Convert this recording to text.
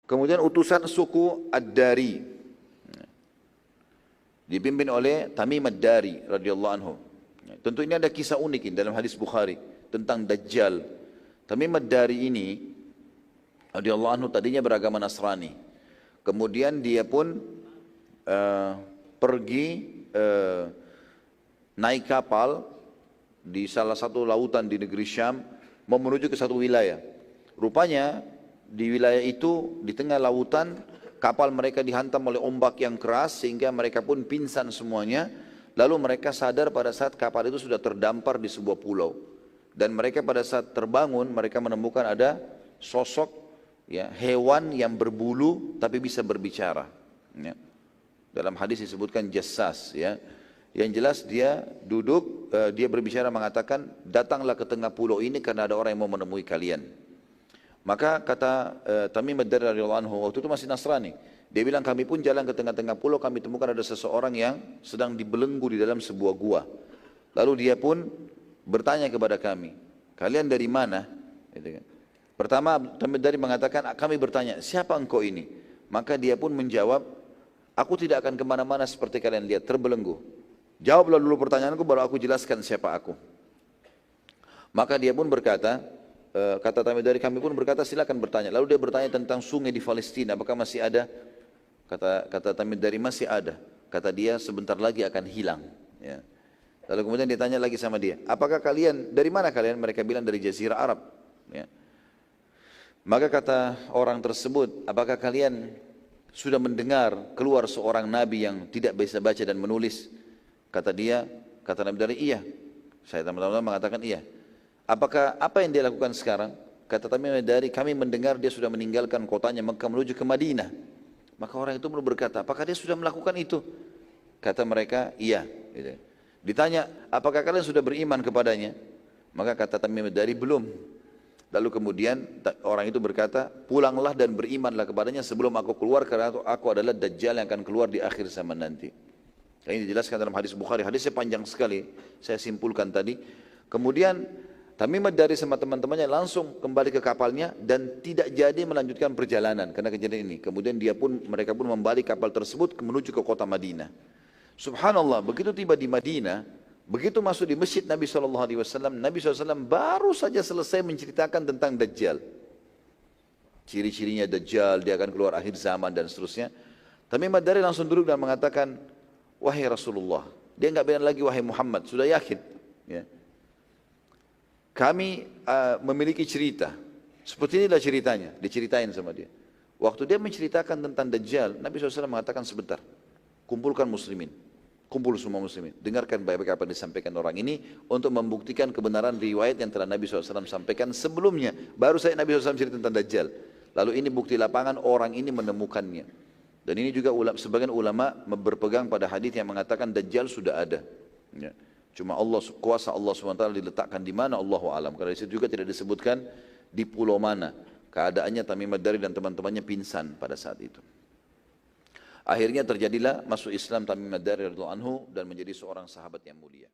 Kemudian utusan suku Ad-Dari dipimpin oleh Tamim Ad-Dari radhiyallahu anhu. Tentu ini ada kisah unik ini dalam hadis Bukhari tentang Dajjal. Tamim Ad-Dari ini radhiyallahu anhu tadinya beragama Nasrani. Kemudian dia pun pergi naik kapal di salah satu lautan di negeri Syam mau menuju ke satu wilayah. Rupanya di wilayah itu di tengah lautan kapal mereka dihantam oleh ombak yang keras sehingga mereka pun pingsan semuanya. Lalu mereka sadar pada saat kapal itu sudah terdampar di sebuah pulau. Dan mereka pada saat terbangun mereka menemukan ada sosok ya, hewan yang berbulu tapi bisa berbicara. Ya. Dalam hadis disebutkan jassas ya. Yang jelas dia duduk, dia berbicara mengatakan, datanglah ke tengah pulau ini karena ada orang yang mau menemui kalian. Maka kata Tamim Ad-Dari radhiyallahu anhu, waktu itu masih Nasrani. Dia bilang, kami pun jalan ke tengah-tengah pulau, kami temukan ada seseorang yang sedang dibelenggu di dalam sebuah gua. Lalu dia pun bertanya kepada kami, kalian dari mana? Gitu kan. Pertama Tamim Ad-Dari mengatakan, kami bertanya, siapa engkau ini? Maka dia pun menjawab, aku tidak akan kemana-mana seperti kalian lihat, terbelenggu. Jawablah dulu pertanyaanku, baru aku jelaskan siapa aku. Maka dia pun berkata, kata Tamim Ad-Dari, kami pun berkata silakan bertanya. Lalu dia bertanya tentang sungai di Palestina, apakah masih ada? Kata Tamim Ad-Dari, masih ada. Kata dia, sebentar lagi akan hilang. Ya. Lalu kemudian dia tanya lagi sama dia, apakah kalian, dari mana kalian? Mereka bilang dari Jazirah Arab. Ya. Maka kata orang tersebut, apakah kalian sudah mendengar keluar seorang nabi yang tidak bisa baca dan menulis? Kata dia, kata Nabi Dari, iya. Saya teman-teman mengatakan iya. Apa yang dia lakukan sekarang? Kata Tamim Ad-Dari, kami mendengar dia sudah meninggalkan kotanya Mekah menuju ke Madinah. Maka orang itu berkata, apakah dia sudah melakukan itu? Kata mereka, iya. Ditanya, apakah kalian sudah beriman kepadanya? Maka kata Tamim Ad-Dari, belum. Lalu kemudian orang itu berkata, pulanglah dan berimanlah kepadanya sebelum aku keluar, karena aku adalah Dajjal yang akan keluar di akhir zaman nanti. Ini dijelaskan dalam hadis Bukhari, hadisnya panjang sekali, saya simpulkan tadi. Kemudian Tamim Ad-Dari sama teman-temannya langsung kembali ke kapalnya dan tidak jadi melanjutkan perjalanan karena kejadian ini. Kemudian mereka pun membalik kapal tersebut menuju ke kota Madinah. Subhanallah, begitu tiba di Madinah, begitu masuk di masjid Nabi SAW, Nabi SAW baru saja selesai menceritakan tentang Dajjal. Ciri-cirinya Dajjal, dia akan keluar akhir zaman dan seterusnya. Tamim Ad-Dari langsung duduk dan mengatakan, wahai Rasulullah, dia enggak bilang lagi wahai Muhammad, sudah yakin. Ya. Kami memiliki cerita, seperti inilah ceritanya, diceritain sama dia. Waktu dia menceritakan tentang Dajjal, Nabi SAW mengatakan sebentar, kumpulkan muslimin, kumpul semua muslimin, dengarkan baik-baik apa yang disampaikan orang ini untuk membuktikan kebenaran riwayat yang telah Nabi SAW sampaikan sebelumnya. Baru saya Nabi SAW cerita tentang Dajjal, lalu ini bukti lapangan orang ini menemukannya. Dan ini juga sebagian ulama berpegang pada hadis yang mengatakan Dajjal sudah ada. Ya. Cuma kuasa Allah SWT diletakkan di mana, Allahu a'lam. Karena di situ juga tidak disebutkan di pulau mana. Keadaannya Tamim Ad-Dari dan teman-temannya pingsan pada saat itu. Akhirnya terjadilah masuk Islam Tamim Ad-Dari radhiyallahu anhu dan menjadi seorang sahabat yang mulia.